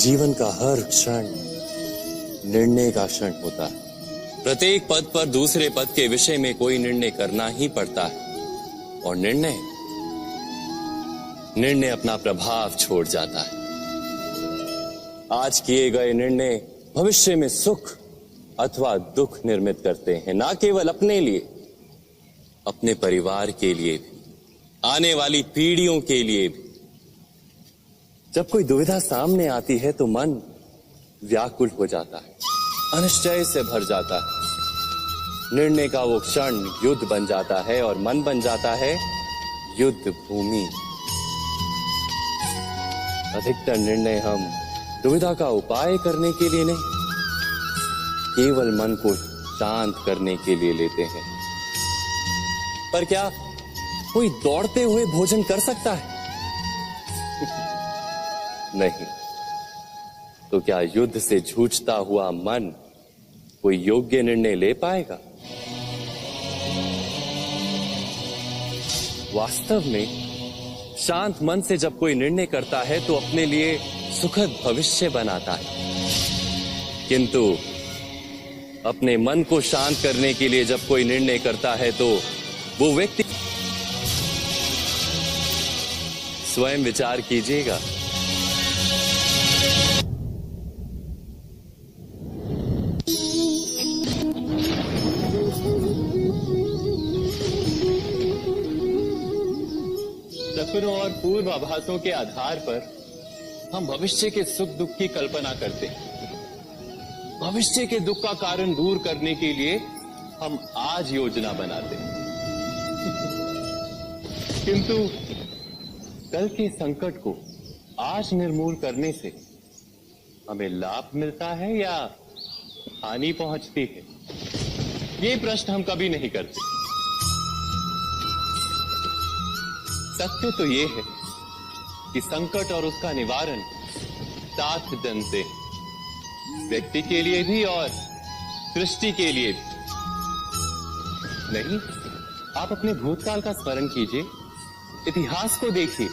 जीवन का हर क्षण निर्णय का क्षण होता है। प्रत्येक पद पर दूसरे पद के विषय में कोई निर्णय करना ही पड़ता है और निर्णय अपना प्रभाव छोड़ जाता है। आज किए गए निर्णय भविष्य में सुख अथवा दुख निर्मित करते हैं, ना केवल अपने लिए, अपने परिवार के लिए भी, आने वाली पीढ़ियों के लिए भी। जब कोई दुविधा सामने आती है तो मन व्याकुल हो जाता है, अनिश्चय से भर जाता है। निर्णय का वो क्षण युद्ध बन जाता है और मन बन जाता है युद्ध भूमि। अधिकतर निर्णय हम दुविधा का उपाय करने के लिए नहीं, केवल मन को शांत करने के लिए लेते हैं। पर क्या कोई दौड़ते हुए भोजन कर सकता है? नहीं। तो क्या युद्ध से जूझता हुआ मन कोई योग्य निर्णय ले पाएगा? वास्तव में शांत मन से जब कोई निर्णय करता है तो अपने लिए सुखद भविष्य बनाता है। किंतु अपने मन को शांत करने के लिए जब कोई निर्णय करता है तो वो व्यक्ति स्वयं विचार कीजिएगा। सपनों और पूर्वाभासों के आधार पर हम भविष्य के सुख दुख की कल्पना करते हैं। भविष्य के दुख का कारण दूर करने के लिए हम आज योजना बनाते हैं। किंतु कल के संकट को आज निर्मूल करने से हमें लाभ मिलता है या हानि पहुंचती है, ये प्रश्न हम कभी नहीं करते। सत्य तो ये है कि संकट और उसका निवारण साथ जनते हैं, व्यक्ति के लिए भी और सृष्टि के लिए भी। नहीं, आप अपने भूतकाल का स्मरण कीजिए, इतिहास को देखिए।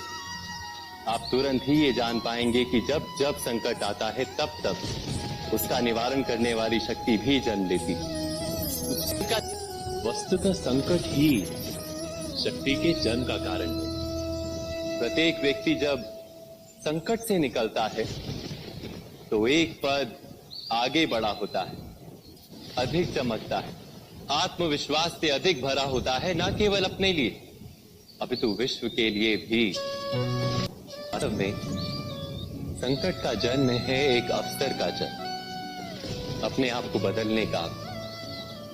आप तुरंत ही ये जान पाएंगे कि जब जब संकट आता है तब तब उसका निवारण करने वाली शक्ति भी जन्म लेती है। वस्तुतः संकट ही शक्ति के जन्म का कारण है। प्रत्येक व्यक्ति जब संकट से निकलता है तो एक पद आगे बढ़ा होता है, अधिक चमकता है, आत्मविश्वास से अधिक भरा होता है, न केवल अपने लिए अपितु विश्व के लिए भी। वास्तव में संकट का जन्म है एक अवसर का जन्म, अपने आप को बदलने का,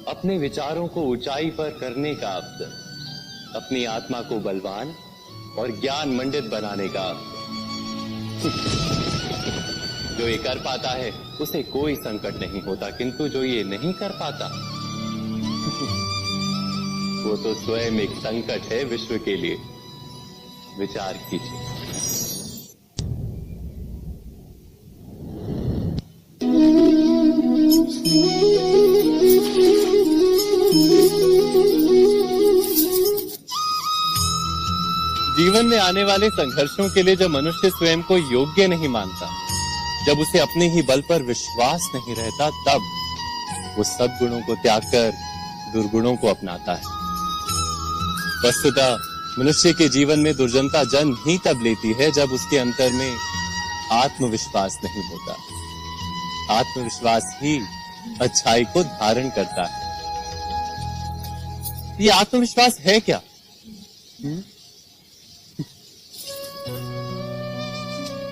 अपने विचारों को ऊंचाई पर करने का अवसर, अपनी आत्मा को बलवान और ज्ञान मंडित बनाने का। जो ये कर पाता है उसे कोई संकट नहीं होता, किंतु जो ये नहीं कर पाता वो तो स्वयं एक संकट है विश्व के लिए। विचार कीजिए। जीवन में आने वाले संघर्षों के लिए जब मनुष्य स्वयं को योग्य नहीं मानता, जब उसे अपने ही बल पर विश्वास नहीं रहता, तब वो सद्गुणों को त्याग कर दुर्गुणों को अपनाता है। वस्तुतः मनुष्य के जीवन में दुर्जनता जन्म ही तब लेती है जब उसके अंतर में आत्मविश्वास नहीं होता। आत्मविश्वास ही अच्छाई को धारण करता है। ये आत्मविश्वास है क्या?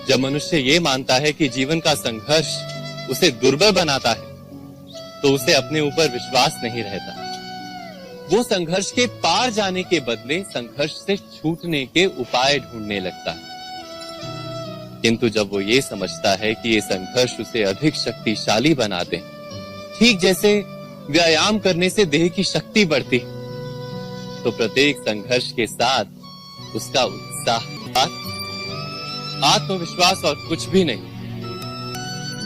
जब मनुष्य ये मानता है कि जीवन का संघर्ष उसे दुर्बल बनाता है तो उसे अपने ऊपर विश्वास नहीं रहता। वो संघर्ष के पार जाने के बदले संघर्ष से छूटने के उपाय ढूंढने लगता है। किंतु जब वो ये समझता है कि ये संघर्ष उसे अधिक शक्तिशाली बनाते हैं, ठीक जैसे व्यायाम करने से देह की शक्ति बढ़ती, तो प्रत्येक संघर्ष के साथ उसका उत्साह, आत्मविश्वास और कुछ भी नहीं,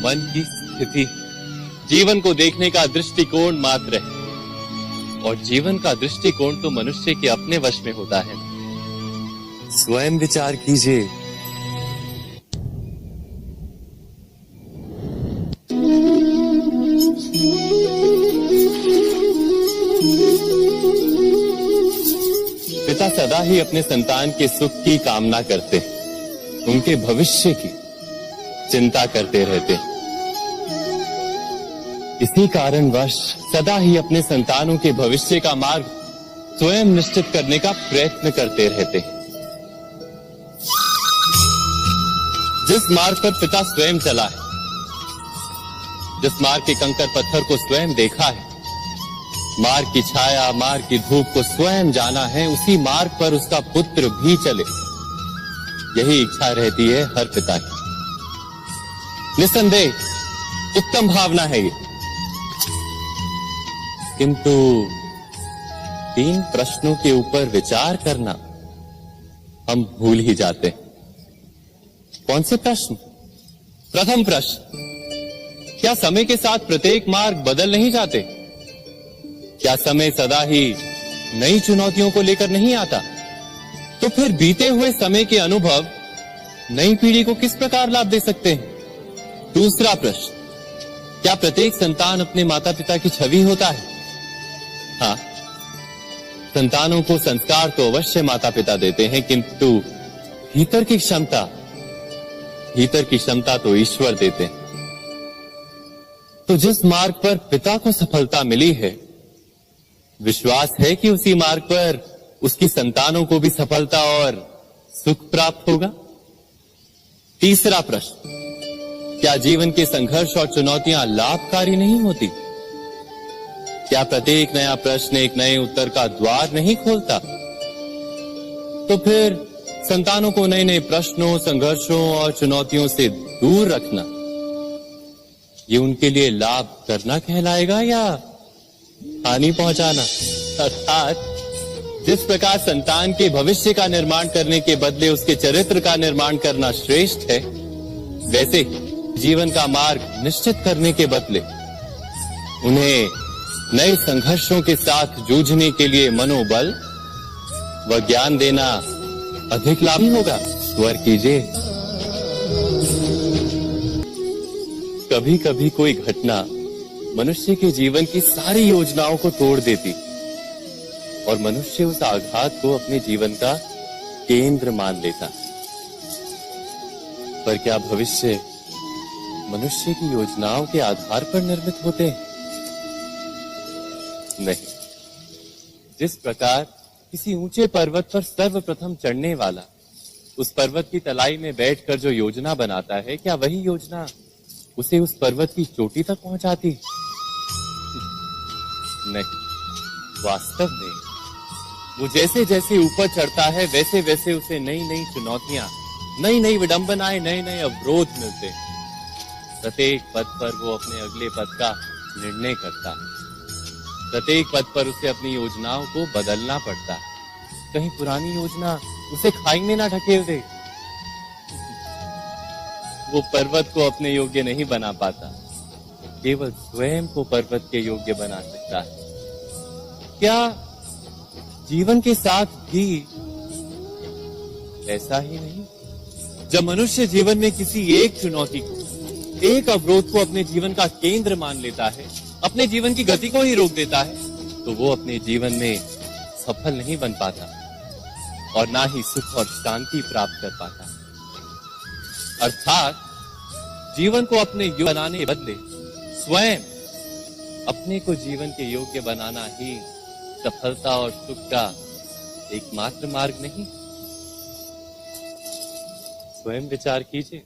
मन की स्थिति, जीवन को देखने का दृष्टिकोण मात्र है। और जीवन का दृष्टिकोण तो मनुष्य के अपने वश में होता है। स्वयं विचार कीजिए। सदा ही अपने संतान के सुख की कामना करते, उनके भविष्य की चिंता करते रहते। इसी कारणवश सदा ही अपने संतानों के भविष्य का मार्ग स्वयं निश्चित करने का प्रयत्न करते रहते। जिस मार्ग पर पिता स्वयं चला है, जिस मार्ग के कंकर पत्थर को स्वयं देखा है, मार्ग की छाया, मार्ग की धूप को स्वयं जाना है, उसी मार्ग पर उसका पुत्र भी चले, यही इच्छा रहती है हर पिता की। निस्संदेह उत्तम भावना है ये, किंतु 3 प्रश्नों के ऊपर विचार करना हम भूल ही जाते हैं। कौन से प्रश्न? प्रथम प्रश्न, क्या समय के साथ प्रत्येक मार्ग बदल नहीं जाते? क्या समय सदा ही नई चुनौतियों को लेकर नहीं आता? तो फिर बीते हुए समय के अनुभव नई पीढ़ी को किस प्रकार लाभ दे सकते हैं? दूसरा प्रश्न, क्या प्रत्येक संतान अपने माता पिता की छवि होता है? हाँ, संतानों को संस्कार तो अवश्य माता पिता देते हैं, किंतु भीतर की क्षमता तो ईश्वर देते हैं। तो जिस मार्ग पर पिता को सफलता मिली है, विश्वास है कि उसी मार्ग पर उसकी संतानों को भी सफलता और सुख प्राप्त होगा। तीसरा प्रश्न, क्या जीवन के संघर्ष और चुनौतियां लाभकारी नहीं होती? क्या प्रत्येक नया प्रश्न एक नए उत्तर का द्वार नहीं खोलता? तो फिर संतानों को नए नए प्रश्नों, संघर्षों और चुनौतियों से दूर रखना, ये उनके लिए लाभ करना कहलाएगा या हानि पहुंचाना? अर्थात जिस प्रकार संतान के भविष्य का निर्माण करने के बदले उसके चरित्र का निर्माण करना श्रेष्ठ है, वैसे जीवन का मार्ग निश्चित करने के बदले उन्हें नए संघर्षों के साथ जूझने के लिए मनोबल व ज्ञान देना अधिक लाभी होगा। स्वर कीजिए। कभी कभी कोई घटना मनुष्य के जीवन की सारी योजनाओं को तोड़ देती और मनुष्य उस आघात को अपने जीवन का केंद्र मान लेता। पर क्या भविष्य मनुष्य की योजनाओं के आधार पर निर्मित होते हैं? नहीं। जिस प्रकार किसी ऊंचे पर्वत पर सर्वप्रथम चढ़ने वाला उस पर्वत की तलाई में बैठकर जो योजना बनाता है, क्या वही योजना उसे उस पर्वत की चोटी तक पहुंचाती? नहीं, वास्तव में वो जैसे जैसे ऊपर चढ़ता है, वैसे वैसे उसे नई नई चुनौतियां, नई नई विडंबनाएं, नए नए अवरोध मिलते हैं। प्रत्येक पद पर वो अपने अगले पद का निर्णय करता है। प्रत्येक पद पर उसे अपनी योजनाओं को बदलना पड़ता है। कहीं पुरानी योजना उसे खाई में ना ढकेल दे। वो पर्वत को अपने योग्य नहीं बना पाता, केवल स्वयं को पर्वत के योग्य बना सकता है। क्या जीवन के साथ भी ऐसा ही नहीं? जब मनुष्य जीवन में किसी एक चुनौती को, एक अवरोध को अपने जीवन का केंद्र मान लेता है, अपने जीवन की गति को ही रोक देता है, तो वो अपने जीवन में सफल नहीं बन पाता और ना ही सुख और शांति प्राप्त कर पाता। अर्थात जीवन को अपने योग्य बनाने के बदले स्वयं अपने को जीवन के योग्य बनाना ही सफलता और सुख का एकमात्र मार्ग नहीं। स्वयं विचार कीजिए।